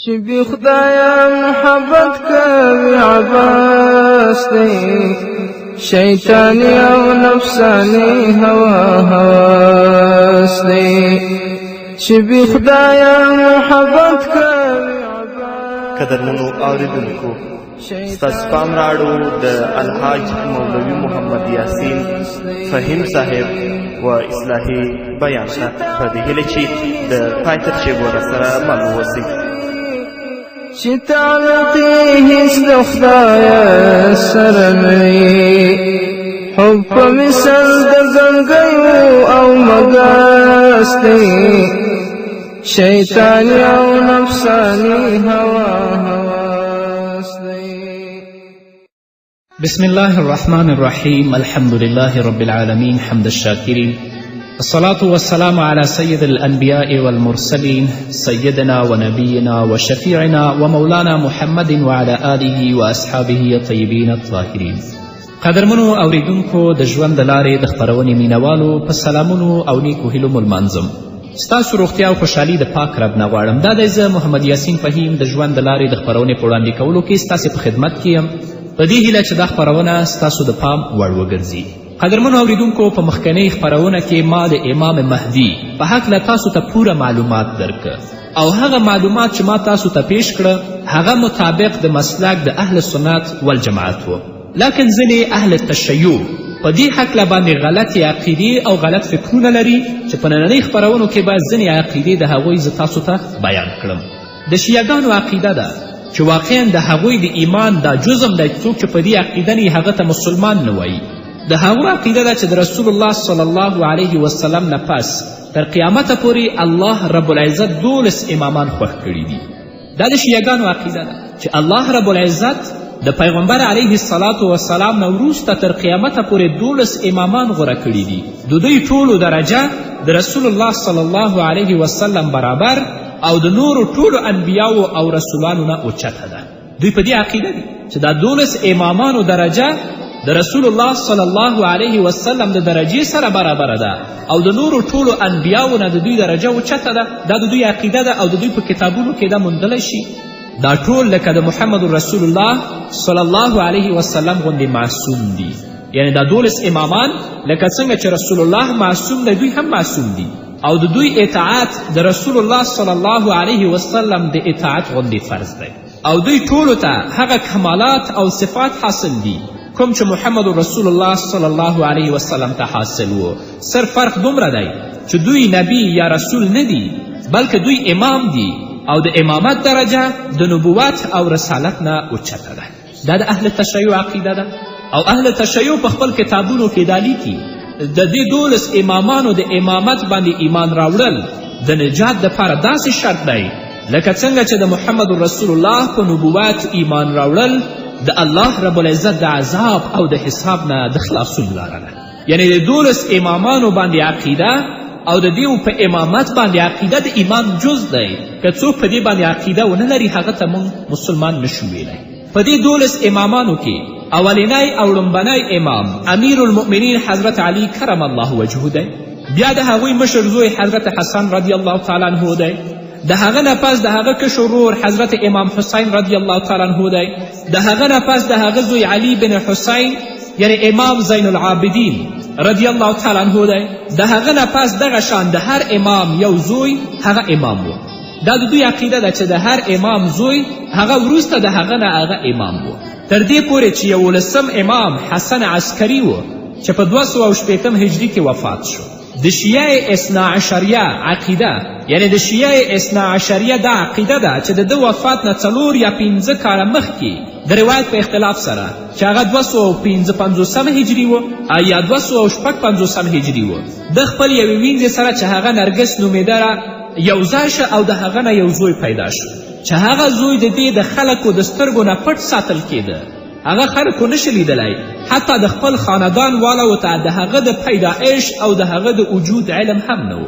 چې بی خدایا محبت کوي عباس دی شیطانی او نفسانی هوا هواس دی چې بی خدایا محبت کوي عباس. قدرمنو اوریدونکو ستاسو پام راړو د الحاج مولوي محمد یاسین فهیم صاحب و اصلاحي بیان ته په دې هیله چې د پای تر شیبو راسره مل واوسئ. چې تعلقي هیڅ د خدایه سره نه وي، حب په مثل د ګنګیو او مګس دی شیطاني او نفساني هوا هواس دی. بسم الله الرحمن الرحيم. الحمد لله رب العالمين حمد الشاكرين، الصلاة والسلام على سيد الأنبياء والمرسلين سيدنا ونبينا وشفيعنا ومولانا محمد وعلى آله وأصحابه الطيبين الطاهرين. قدرمنو اوریدونکو د ژوند د لارې د خپرونې مینوالو په سلامونو او نیکو هیلو مو لمانځم. ستاسو روغتیا او خوشحالي د پاک رب نه غواړم. دا دی زه محمد یاسین فهیم د ژوند د لارې د خپرونې په وړاندې کولو کې ستاسې په خدمت کې یم، په دې هیله چې دا خپرونه ستاسو د پام وړ وګرځي. قدرمنو اوریدونکو په مخکنۍ خپرونه کې ما د امام مهدي په هکله تاسو ته پوره معلومات درکه او هغه معلومات چې ما تاسو ته پیش کړه هغه مطابق د مسلک د اهل سنت والجماعت و. لکن ځینې اهل تشیع په دې هکله باندې غلطې عقیدې او غلط فکرونه لري چې په نننۍ خپرونو کې به ځینې عقیدې د هغوی زه تاسو ته بیان کړم. د شیعګانو عقیده ده چې واقعا د هغوی د ایمان دا جزم دی څوک چې په دې عقیده نه هغه ته مسلمان نه وایي. د هغو عقیده ده چې د رسول الله صلی الله علیه وسلم نه پس تر قیامته پورې الله رب العزت 12 امامان خوښ کړي دي. دا د شیعګانو عقیده ده چې الله رب العزت د پیغمبر علیه الصلاة والسلام نه وروسته تر قیامته پورې 12 امامان غوره کړي دي. د دوی ټولو درجه د رسول الله صلی الله علیه وسلم برابر او د نورو ټولو انبیاو او رسولانو نه اوچته ده. دوی په دې عقیده دي چې دا 12 امامانو درجه د رسول الله صلی الله علیه وسلم د درجې سره برابره ده او د نورو ټولو انبیاو نه د دوی درجه اوچته ده. دا د دوی عقیده ده او د دوی په کتابونو کې دا موندلی شي. دا ټول لکه د محمد رسول الله صلی الله علیه وسلم غوندې معصوم دي. یعنی دا 12 امامان لکه څنګه چې رسول الله معصوم دی دوی هم معصوم دي او د دوی اطاعت د رسول الله صلی الله علیه وسلم د اطاعت غوندې فرض دی او دوی ټولو ته هغه کمالات او صفات حاصل دي کوم چې محمد رسول الله صلی الله علیه وسلم ته حاصل و. صرف فرق دومره دی چې دوی نبی یا رسول نه دي بلکې دوی امام دي او د امامت درجه د نبوت او رسالت نه اوچته ده. دا د اهل تشیع عقیده ده او اهل تشیع په خپل کتابونو کې دا لیکي د دې 12 امامانو د امامت باندې ایمان راوړل د نجات دپاره داسې شرط دی لکه څنګه چې د محمد رسول الله په نبوت ایمان راوړل د الله رب العزت د عذاب او د حساب نه د خلاصون لاره ده. یعنی د 12 امامانو باندې عقیده او د دیو په امامت باندې عقیده د ایمان جز دی. که څوک په دې باندې عقیده ونه لري هغه ته موږ مسلمان نشو ویلی. په دې 12 امامانو کې اولنی او لومبنی امام امیر المؤمنین حضرت علی کرم الله وجهه دی. بیا د هغوی مشر زوی حضرت حسن رضی الله تعالی عنه دی. د هغه نه پس د هغه کشر ورور حضرت امام حسین رضی الله تعالی عنه دی. د هغه نه پس د هغه زوی علی بن حسین یعنی امام زین العابدین رضی الله تعالی عنه دی. د هغه نه پس دغه شان د هر امام یو زوی هغه امام و. دا د دوی عقیده ده چې د هر امام زوی هغه وروسته د هغه نه هغه امام و. تر دې پورې چې 11 امام حسن عسکري و چې په 280 هجري کې وفات شو. د شیعه اثنا عشریه عقیده یعنی د شیعه اثنا عشریه دا عقیده ده چې د ده وفات نه 4 یا 15 کاله مخکې د روایت په اختلاف سره چې هغه 255 هجري و یا 256 هجري و د خپل یوې وینځې سره چې هغه نرګس نومېده یو ځای شه او د هغه نه یو زوی پیدا شو چې هغه زوی د دې د خلکو د سترګو نه پټ ساتل کېده. هغه خلکو نشي لیدلی حتی د خپل خاندان والو ته د هغه د پیدایش او د هغه د وجود علم هم نه و.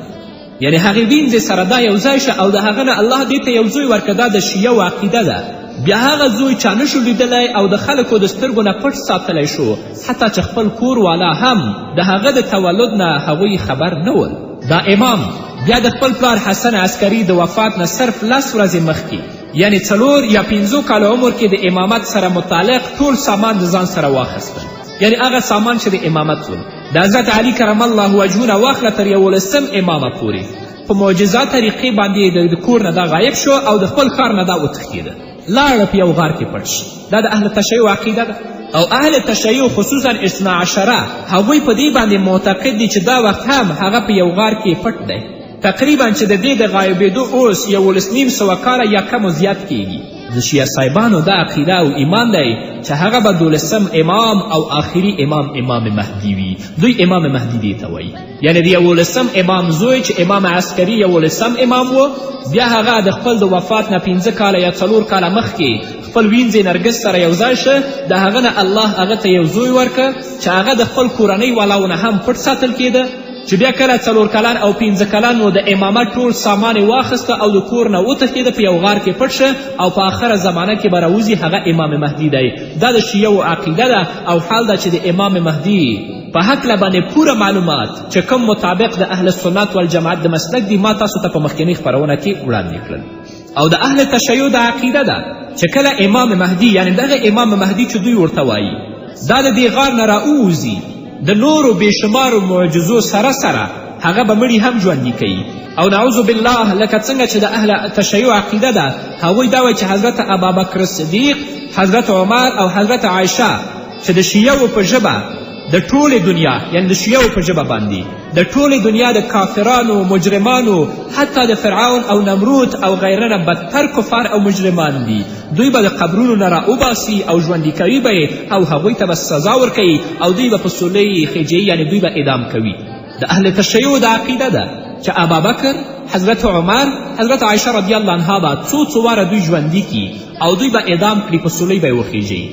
یعنی هغې وینځې سره دا یو ځای شه او د هغه نه الله دې ته یو زوی ورکړه. دا د شیعو عقیده ده. بیا هغه زوی چا نشو لیدلی او د خلکو د سترګو نه پټ ساتلی شو حتی چې خپل کور والا هم د هغه د تولد نه هغوی خبر نه ول. دا امام بیا د خپل پلار حسن عسکري د وفات نه صرف 10 ورځې مخکې یعنی 4 یا 5 کالو عمر کې د امامت سره متعلق ټول سامان د ځان سره واخیستل، یعنی هغه سامان چې د امامت و د حضرت علي کرم الله وجهه نه واخله تر 11 امامه پورې. په معجزه طریقې باندې د کور نه دا غایب شو او د خپل ښار نه دا وتښتېده، لاړه په یو غار کې پټ شي. دا د اهل تشیع عقیده ده. او اهل تشیع خصوصا 12 هغوی په دې باندې معتقد دي چې دا وخت هم هغه په یو غار کې پټ دی، تقریبا چې د دې د غایبېدو اوس 11,900 کاله یا کم و زیات کیږي. د شیعه صاحبانو دا عقیده او ایمان دی چې هغه به 12 امام او آخري امام مهدي وي. دوی امام مهدي دې ته وایي، یعنی د 11 امام زوی چې امام عسکري 11 امام و، بیا هغه د خپل د وفات نه 5 کاله یا 4 کاله مخکې خپل وینځې نرګس سره یو ځای شه، د هغه نه الله هغه ته یو زوی ورکه چې هغه د خپل کورنۍ والاو نه هم پټ ساتل کېده، چې بیا کله 4 کلن او 15 کلن و د امامت ټول سامان یې واخیسته او د کور نه وتښتېده، په یو غار کې پټ شه او په آخره زمانه کې به راوځي، هغه امام مهدي دی. دا د شیعو عقیده ده او حال ده چې د امام مهدي په هکله باندې پوره معلومات چې کوم مطابق د اهل سنت والجماعت د مسلک دي ما تاسو ته په مخکینۍ خپرونه کې وړاندې کړل. او د اهل تشیع د عقیده ده چې کله امام مهدي یعنی دغه امام مهدي چې دوی ورته وایي دا د دې غار نه راووځي، د نورو بېشمارو معجزو سره سره هغه به مړي هم ژوندي کوي. او نعوذ بالله لکه څنګه چې د اهل تشیع عقیده ده هغوی دا وایي چې حضرت ابابکر صدیق، حضرت عمر او حضرت عایشه چې د شیعو په ژبه د ټولې دنیا یعنی د شیعو په ژبه باندې د ټولې دنیا د کافرانو مجرمانو حتی د فرعون او نمرود او غیره نه بدتر کفار او مجرمان دي، دوی به د قبرونو نه راوباسي او ژوندي کوي به او هغوی ته به سزا ورکوي او دوی به په سولې خیجوي یعنی دوی به اعدام کوي. د اهل تشیع د عقیده ده چې ابابکر، حضرت عمر، حضرت عایشه رضی الله عنها به څو واره دوی ژوندي کي او دوی به اعدام کړي، په سولۍ به یې وخیژي.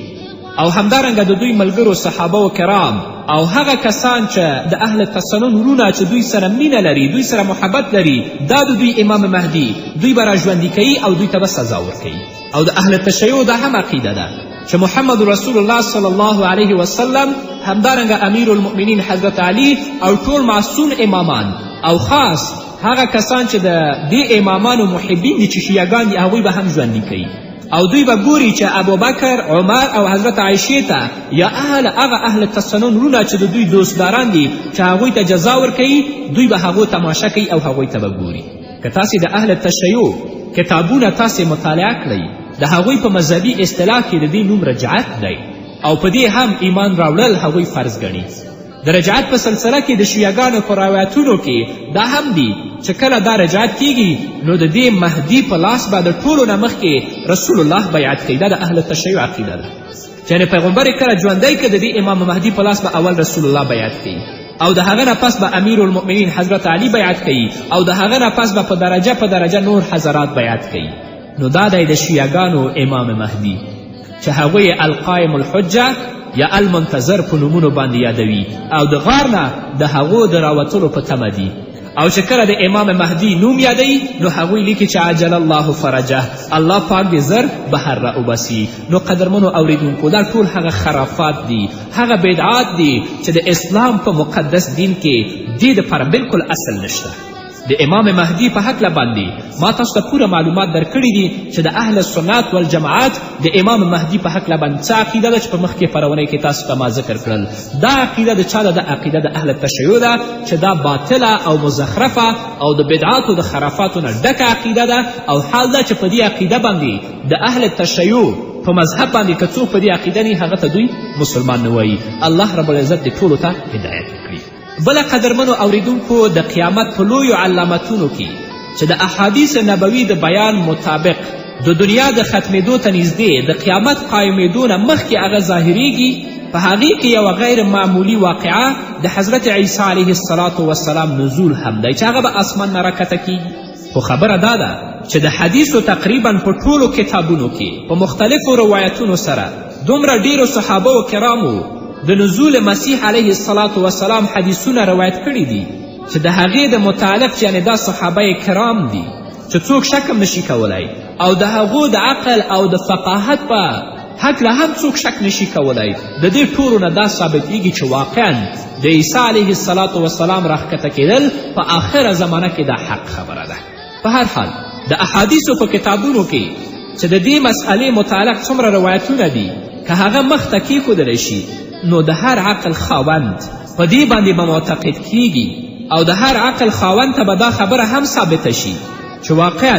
او همدارنګه د دوی ملګرو صحابه و کرام او هغه کسان چې د اهل تسنن ورونه چې دوی سره مینه لري، دوی سره محبت لري، دا د دوی امام مهدي، دوی به راژوندي کوي او دوی ته به سزا ورکوي. او د اهل تشیع دا هم عقیده ده چې محمد رسول الله صلی الله علیه وسلم، همدارنګه امیر المؤمنین حضرت علی او ټول معصوم امامان او خاص هغه کسان چې د دې امامانو محبین دي چې شیعګان دي هغوی به هم ژوندي کوي. او دوی به ګوري چې ابوبکر، عمر او حضرت عایشې ته یا هغه اهل تسنن وروڼه چې د دوی دوستداران دي چې هغوی ته جزا ورکوي، دوی به هغو تماشه کوي او هغوی ته به ګوري. که تاسې د اهل تشیع کتابونه تاسې مطالعه کړئ، د هغوی په مذهبي اصطلاح کې د دې نوم رجعت دی او په دې هم ایمان راوړل هغوی فرض ګڼي. د رجعت په سلسله کې د شیعګانو په روایتونو کې دا هم دي چې کله دا رجعت کیږي نو د دې مهدي په لاس به د ټولو نه مخکې رسول الله بیعت کوي. دا د اهل تشیع عقیده ده چې یعنې پیغمبر یې کله ژوندی که د دې امام مهدي په لاس به اول رسول الله بیعت کوي او د هغه نه پس به امیر المؤمنین حضرت علی بیعت کوي او د هغه نه پس به په درجه نور حضرات بیعت کوي. نو دا دی د شیعګانو امام مهدي چې هغوی القایم الحجه یا المنتظر په نومونو باندې یادوي او د غار نه د هغو د راوتلو په تمه دي. او چې کله د امام مهدي نوم یادوي نو هغوی لیکي چې عجل الله فرجه، الله پاک دې زر بهر را وباسي. نو قدرمنو اوریدونکو دا ټول هغه خرافات دي، هغه بدعات دي چې د اسلام په مقدس دین کې دې دپاره بلکل اصل نشته. د امام مهدي په هکله باندې ما تاسو ته پوره معلومات درکړي دي چې د اهل سنت والجماعت د امام مهدي په هکله باندې څه عقیده ده چې په مخکې پرونۍ کې تاسو ته ما ذکر کړل. دا عقیده د چا ده؟ د عقیده د اهل تشیع ده چې دا باطله او مزخرفه او د بدعاتو د خرافاتو نه ډکه عقیده ده. او حال ده چې په دې عقیده باندې د اهل تشیع په مذهب باندې که څوک په دې عقیده نه هغه ته دوی مسلمان نه وایي. الله رب العزت دې ټولو ته هدایت وکړي. بله قدرمنو اوریدونکو د قیامت په لویو علامتونو کې چې د احادیث نبوي د بیان مطابق د دنیا د ختمېدو ته نږدې د قیامت قایمېدو نه مخکې هغه ظاهریږي، په هغې کې یوه غیر معمولي واقعه د حضرت عیسی علیه السلام نزول هم دی چې هغه به اسمان نه راکته کیږي. خو خبره دا ده چې د حدیثو تقریبا په ټولو کتابونو کې په مختلفو روایتونو سره دومره ډیرو صحابه و کرامو د نزول مسیح علیه السلام حدیثونه روایت کړي دي چې د هغې د متعلق یعنې دا صحابه کرام دي چې څوک شک هم نشي کولی او د هغو د عقل او د فقاهت په هکله هم څوک شک نشي کولی. د دې ټولو نه دا ثابتیږي چې واقعا د عیسی علیه السلام راښکته کېدل په آخره زمانه کې دا حق خبره ده. په هر حال د احادیثو په کتابونو کې چې د دې مسئلې متعلق څومره روایتونه دي که هغه مخته کیښودلی شي نو د هر عقل خاوند په دې باندې به معتقد کیږي او د هر عقل خاوند ته به دا خبره هم ثابته شي چې واقعا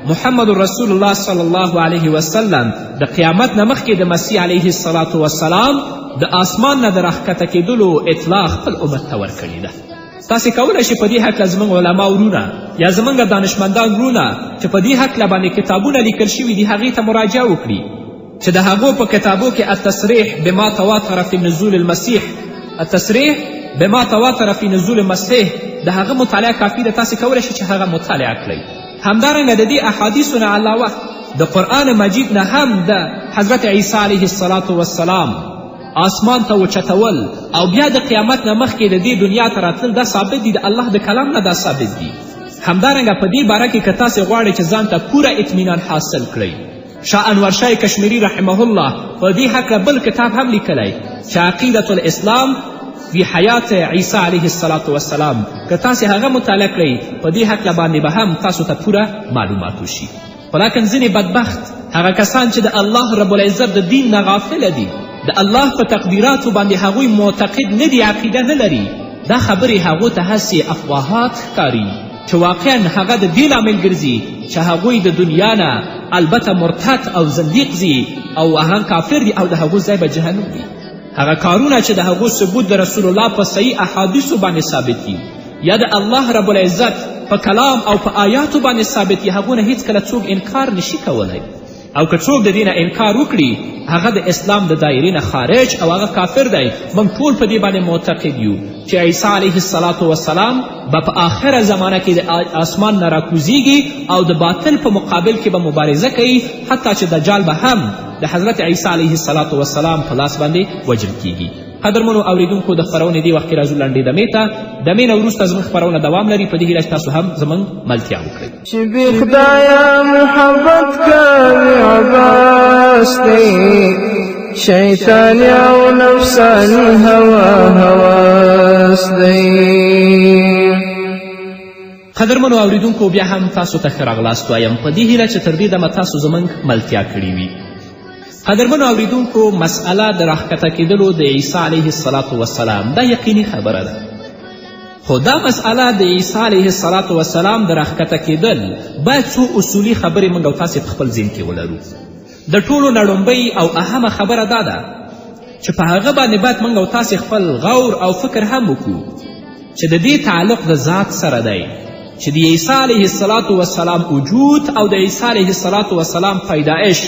محمد رسول الله صلی الله علیه وسلم د قیامت نه مخکې د مسیح علیه الصلاة وسلام د آسمان نه د راښکته کیدلو اطلاع خپل امت ته ورکړې ده. تاسې کولی شئ په دې هکله زموږ علما ورونه یا زموږ دانشمندان ورونه چې په دې هکله باندې کتابونه لیکل شوي دي هغې ته مراجعه وکړي چې د هغو په کتابو کې التصریح بما تواتر فی نزول المسیح التصریح بما تواتر فی نزول المسیح د هغه مطالعه کافي ده. تاسې کولی شئ چې هغه مطالعه کړئ. همدارنګه د دې احادیثو نه علاوه د قرآن مجید نه هم د حضرت عیسی علیه الصلاة والسلام آسمان ته وچتول او بیا د قیامت نه مخکې د دې دنیا ته راتلل دا ثابت دي، د الله د کلام نه دا ثابت دي. همدارنګه په دې باره کې که تاسې غواړئ چې ځان ته پوره اطمینان حاصل کړئ، شاه انورشاه کشمیری رحمه الله په دې هکله بل کتاب هم لیکلی چې عقیدة الاسلام فی حیات عیسی علیه الصلاة والسلام، که تاسې هغه مطالعه کړئ په دې هکله باندې به هم تاسو ته پوره معلومات وشي. خو لیکن ځینې بدبخت هغه کسان چې د الله رب العزت د دین نه غافله دي، د الله په تقدیراتو باندې هغوی معتقد نه دي، عقیده نه لري، دا خبرې هغو ته هسې افواهات ښکاري چې واقعا هغه د دې لامل ګرځي چې هغوی د دنیا نه البته مرتد او زندیق ځي او هغه کافر دي او د هغو ځای به جهنم وي. هغه کارونه چې د هغو ثبوت د رسول الله په صحیح احادیثو باندې ثابت دي یا د الله رب العزت په کلام او په آیاتو باندې ثابت دي، هغونه هیڅکله څوک انکار نشي کولی. او که څوک د دې نه انکار وکړي هغه د اسلام د دایرې نه خارج او هغه کافر دی. موږ ټول په دې باندې معتقد یو چې عیسی علیه الصلاة والسلام به په آخره زمانه کې د آسمان نه راکوزیږي او د باطل په مقابل کې به مبارزه کوي، حتی چې دجال به هم د حضرت عیسی علیه الصلاة والسلام په لاس باندې وجل کیږي. قدرمنو اوریدونکو د خپرونې دې وخت کې راځو لنډې دمې ته. دمې نه وروسته زموږ خپرونه دوام لري. په دې هیله چې تاسو هم زموږ ملتیا وکړئ. چې بې خدایه محبت کوي عباس دی، شیطاني او نفساني هواس دی. قدرمنو اوریدونکو بیا هم تاسو ته ښه راغلاست وایم په دې هیله چې تر دې دمه تاسو زموږ ملتیا کړې وي. قدرمنو اوریدونکو مسئله د راښکته کیدلو د عیسی علیه الصلاة والسلام دا یقیني خبره ده، خو دا مسئله د عیسی علیه الصلاة والسلام د راښکته کیدل باید څو اصولي خبرې موږ او تاسې په خپل ذهن کې ولرو. د ټولو نه لومړۍ او اهمه خبره دا ده چې په هغه باندې باید موږ او تاسې خپل غور او فکر هم وکړو چې د دې تعلق د ذات سره دی چې د عیسی علیه الصلاة والسلام وجود او د عیسی علیه الصلاة والسلام پیدایش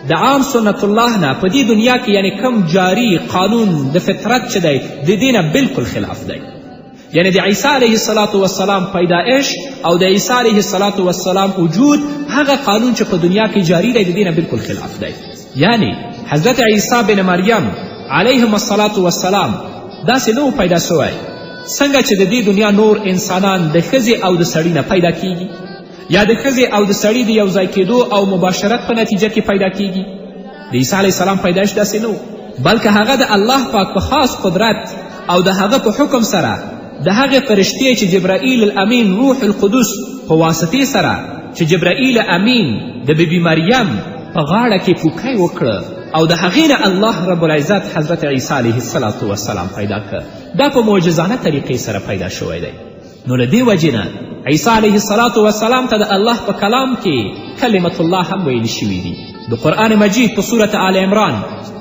د عام سنت الله نه په دې دنیا کې یعنی کم جاری قانون د فطرت چې دی د دې نه بلکل خلاف دی. یعنی د عیسی علیه الصلاة والسلام پیدایش او د عیسی علیه الصلاة والسلام وجود هغه قانون چې په دنیا کې جاری دی د دې نه بلکل خلاف دی. یعنی حضرت عیسی بن مریم علیهم الصلاة والسلام داسې نه و پیدا سوی څنګه چې د دې دنیا نور انسانان د ښځې او د سړي نه پیدا کیږي یا د ښځې او د سړي د یو ځای کېدو او مباشرت په نتیجه کې پیدا کیږي. د عیسی علیه السلام پیدایش داسې نه و، بلکې هغه د الله پاک په خاص قدرت او د هغه په حکم سره د هغې فرشتې چې جبرائیل الامین روح القدس په واسطې سره چې جبرائیل امین د بیبي مریم په غاړه کې پوکی وکړه او د هغې نه الله رب العزت حضرت عیسی علیه الصلاة والسلام پیدا کړ. دا په معجزانه طریقې سره پیدا شوی دی. نو له دې وجې نه عیسی علیه الصلاة والسلام ته د الله په کلام کې کلمت الله هم ویل شوي دي. د قرآن مجید په صورت آل عمران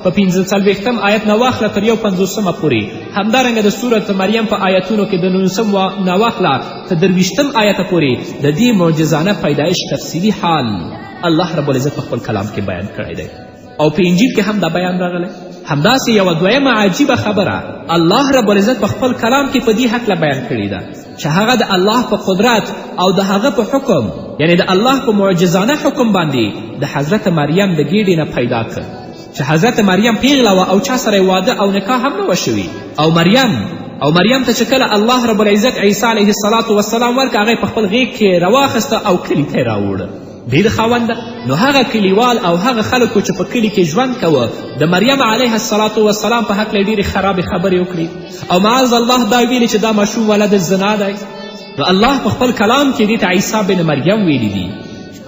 په 45 آیت نه واخله تر 51 پورې، همدارنګه د صورت مریم په آیتونو کې د 19 نه واخله تر 23 آیته پورې د دې معجزانه پیدایش تفصیلي حال الله رب العزت په خپل کلام کې بیان کړی دی او په انجیل کې هم دا بیان راغلی. همداسې یوه دویمه عجیبه خبره الله رب العزت په خپل کلام کې په دې هکله بیان کړې ده چې هغه د الله په قدرت او د هغه په حکم یعنی د الله په معجزانه حکم باندې د حضرت مریم د ګیډې نه پیدا کړ چې حضرت مریم پیغله وه او چا سره واده او نکاح هم نه وه شوي او مریم ته چې کله الله رب العزت عیسی علیه الصلاة والسلام ورکړه هغه په خپل غیږ کې راواخیسته او کلي ته یې راوړه. ډېر خاونده نو هغه کلیوال او هغه خلکو چې په کلي کې ژوند کوه د مریم علیه الصلاة والسلام په هکله ډېرې خرابې خبرې وکړي او معاذ الله دا ویلي چې دا ماشوم ولد زنا دی. نو الله په خپل کلام کې دې ته عیسی بن مریم ویلی دي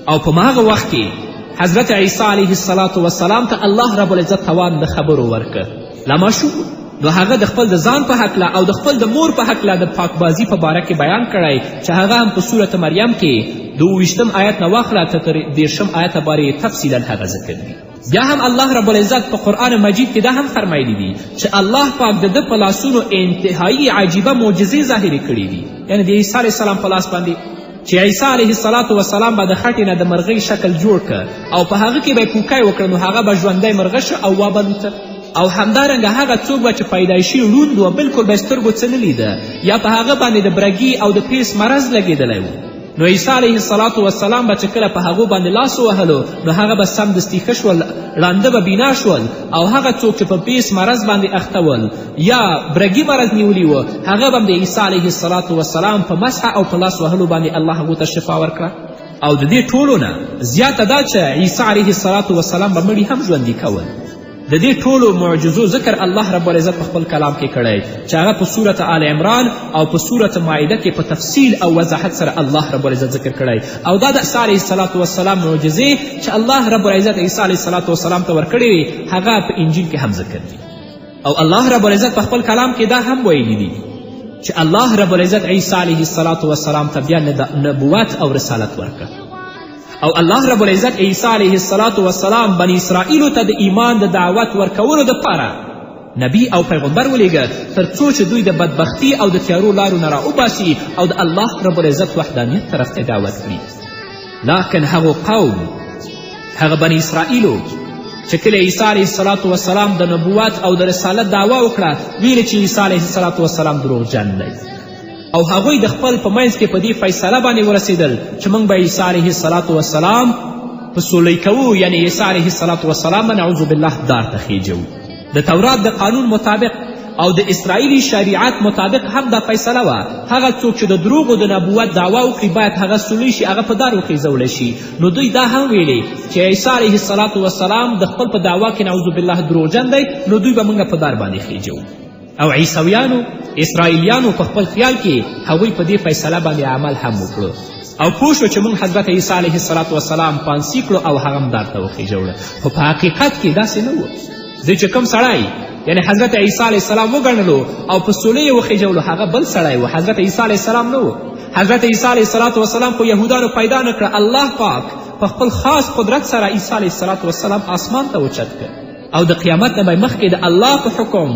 او په هغه وخت کې حضرت عیسی علیه السلام ته الله رب العزت توان د خبرو ورکه. لا ماشوم نو هغه د خپل د ځان په هکله او د خپل د مور په هکله د پاکبازي په باره کې بیان کړی چې هغه هم په صورت مریم کې د 28 آیت نه واخله تر 30 آیته پورې تفصیلا هغه ذکر دی. بیا هم الله رب العزت په قرآن مجید کې دا هم فرمایلی دي چې الله پاک د ده په لاسونو انتهایی عجیبه معجزې ظاهرې کړي دي. یعنې د عیسی علیه السلام په لاس باندې چې عیسی علیه السلام به د خټې نه د مرغۍ شکل جوړ که او په هغه کې به یې پوکی وکړه نو هغه به ژوندی مرغه شه او وابلوته. او همدارنګه هغه څوک به چې پیدایشي ړوند و بلکل به یې سترګو څه نه لیده یا په هغه باندې د برګي او د پیس مرض لګېدلی و نو عیسی علیه السلام به چې کله په هغو باندې لاس ووهلو نو هغه به سمدستي ښه شول، ړانده به بینا شول. او هغه څوک چې په پیس مرض باندې اخته ول یا برګي مرض نیولی و هغه به هم د عیسی علیه السلام په مسح او په لاس وهلو باندې الله هغو ته شفا ورکړه. او د دې ټولو نه زیاته دا چې عیسی علیه السلام به مړي هم ژوندي کول. د دې ټولو معجزو ذکر الله رب العزت په خپل کلام کې کړی چې هغه په صورت آل عمران او په صورت مائده کې په تفصیل او وضاحت سره الله رب العزت ذکر کړی. او دا د عیسی علیه السلام معجزې چې الله رب العزت عیسی علیه السلام ته ورکړې وي هغه په انجیل کې هم ذکر دي. او الله رب العزت په خپل کلام کې دا هم ویلي دي چې الله رب العزت عیسی علیه السلام ته بیا نبوت او رسالت ورکړه. او الله رب العزت عیسی علیه السلام بنی اسرائیلو ته د ایمان د دعوت ورکولو دپاره نبی او پیغمبر ولیږه تر څو چې دوی د بدبختی او د تیارو لارو نه راوباسي او د الله رب العزت وحدانیت طرف ته دعوت کړي. لیکن هغو قوم هغه بنی اسرائیلو چې کله عیسی علیه السلام د نبوت او د رسالت دعوا وکړه ویلې چې عیسی علیه السلام دروغجن دی او هغوی د خپل په منځ کې په دې فیصله باندې ورسېدل چې موږ به عیسی علیه السلام په سولی کوو، یعنی عیسی علیه السلام به نعوذ بالله دار ته خیجوو. د تورات د قانون مطابق او د اسرائیلي شریعت مطابق هم دا فیصله وه هغه څوک چې د دروغو د نبوت دعوا وکړي باید هغه سولی شي، هغه په دار وخیزولی شي. نو دوی دا هم ویلې چې عیسی علیه السلام د خپل په دعوا کې نعوذ بالله دروغجن دی نو دوی به موږ په دار باندې خیجوو. او عیسویانو اسرائیلیانو په خپل خیال کې هغوی په دې فیصله باندې عمل هم وکړو او پوه شو چې موږ حضرت عیسی علیه السلام پانسي کړو او هغه هم دار ته وخیژوړه. خو په حقیقت کې داسې نه و. دوی چې کوم سړی یعنی حضرت عیسی علیه السلام وګڼلو او په سولې یې وخیژولو هغه بل سړی و، حضرت عیسی علیه السلام نه و. حضرت عیسی علیه السلام خو یهودانو پیدا نه کړه، الله پاک په خپل خاص قدرت سره عیسی علیه السلام آسمان ته اوچت کړ او د قیامت نه به مخکې د الله په حکم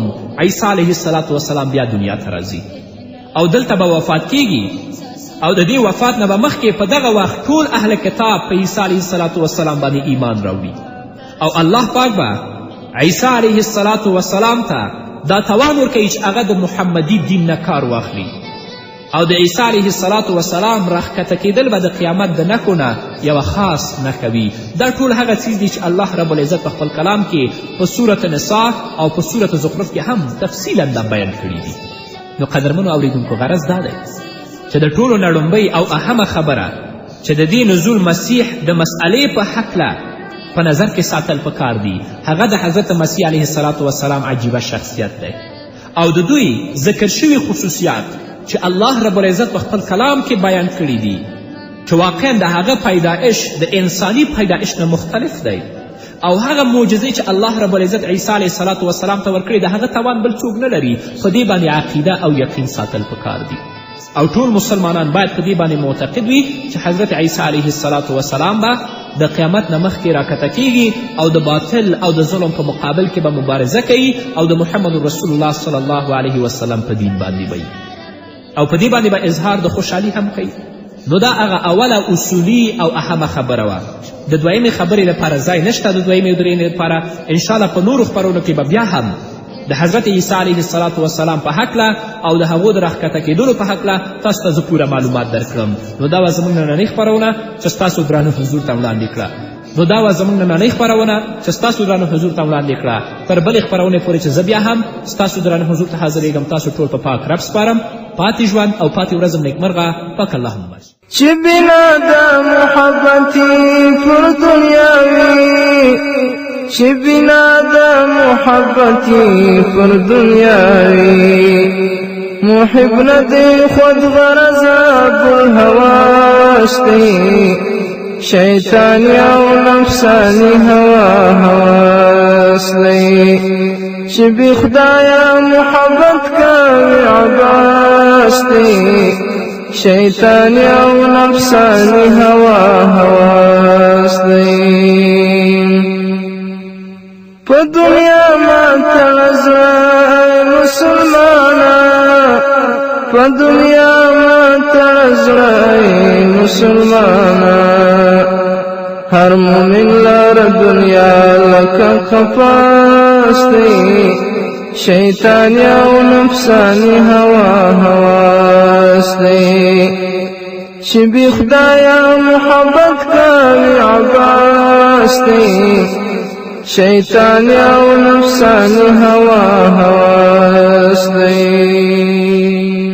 عیسی علیه السلام بیا دنیا ته راځي او دلته به وفات کیږي او د دې وفات نه به مخکې په دغه وخت ټول اهل کتاب په عیسی علیه السلام باندې ایمان راوړي او الله پاک به عیسی علیه السلام ته دا توان ورکوي چې هغه د محمدي دین نه کار واخلي او د عیسی علیه السلام راښکته کیدل به د قیامت د نښو نه یوه خاص نښه وي. دا ټول هغه څیز دی چې الله رب العزت په خپل کلام کې په صورت نساء او په صورت زخرف کې هم تفصیلا دا بیان کړي دي. نو قدرمنو اوریدونکو غرض دا دی چې د ټولو نه لومړۍ او اهمه خبره چې د دې نزول مسیح د مسئلې په هکله په نظر کې ساتل پکار دي هغه د حضرت مسیح علیه السلام عجیبه شخصیت دی او د دوی ذکر شوي خصوصیات چې الله رب العزت په خپل کلام کې بیان کړي دي چې واقعا د هغه پیدایش د انساني پیدایش نه مختلف دی او هغه معجزې چې الله رب العزت عیسی علیه السلام ته ورکړي د هغه توان بل څوک نه لري. په دې باندې عقیده او یقین ساتل پکار دي او ټول مسلمانان باید په دې باندې معتقد وي چې حضرت عیسی علیه السلام به د قیامت نه مخکې راکته کیږي او د باطل او د ظلم په مقابل کې به مبارزه کوي او د محمد رسول الله صلی الله علیه وسلم په دین باندې وي او په دې باندې به اظهار د خوشحالي هم کوي. نو دا هغه اوله اصولي او اهمه خبره وه. د دویمې خبرې لپاره ځای نشته، د دویمې او درېیمې لپاره انشاءالله په نورو خپرونو کې به بیا هم د حضرت عیسی علیه السلام په هکله او د هغو د راښکته کیدلو په هکله تاسو ته زه پوره معلومات درکړم. نو دا وه زموږ نننۍ خپرونه چې ستاسو درانه حضور ته وړاندې کړه. تر بلې خپرونې پورې چې زه بیا هم ستاسو درانه حضور ته حاضرېږم. تاسو ټول په پاک رب سپارم. پاتې ژوند او پاتې ورځم نیکمرغه. پاک اللهم باشي چې بنا د محبتي پر دنیا وي، چې بنا د محبتي پر دنیا وي، محب نه دی خود غرض ابوالهواشتی شیطانی او نفسانی هوا هواس دی چې بی خدایا محبت کوي عباس دی شیطانی او نفسانی هوا هواس دی په دنیا ما تړزړه مسلمانا په دنیا ما تړزړه مسلمانا هر مومن لار دنیا لکه قفاس دی شیطانی او نفسانی هوا هواس دی چې بی خدایا محبت کوي عباس دی شیطانی او نفسانی هوا هواس دی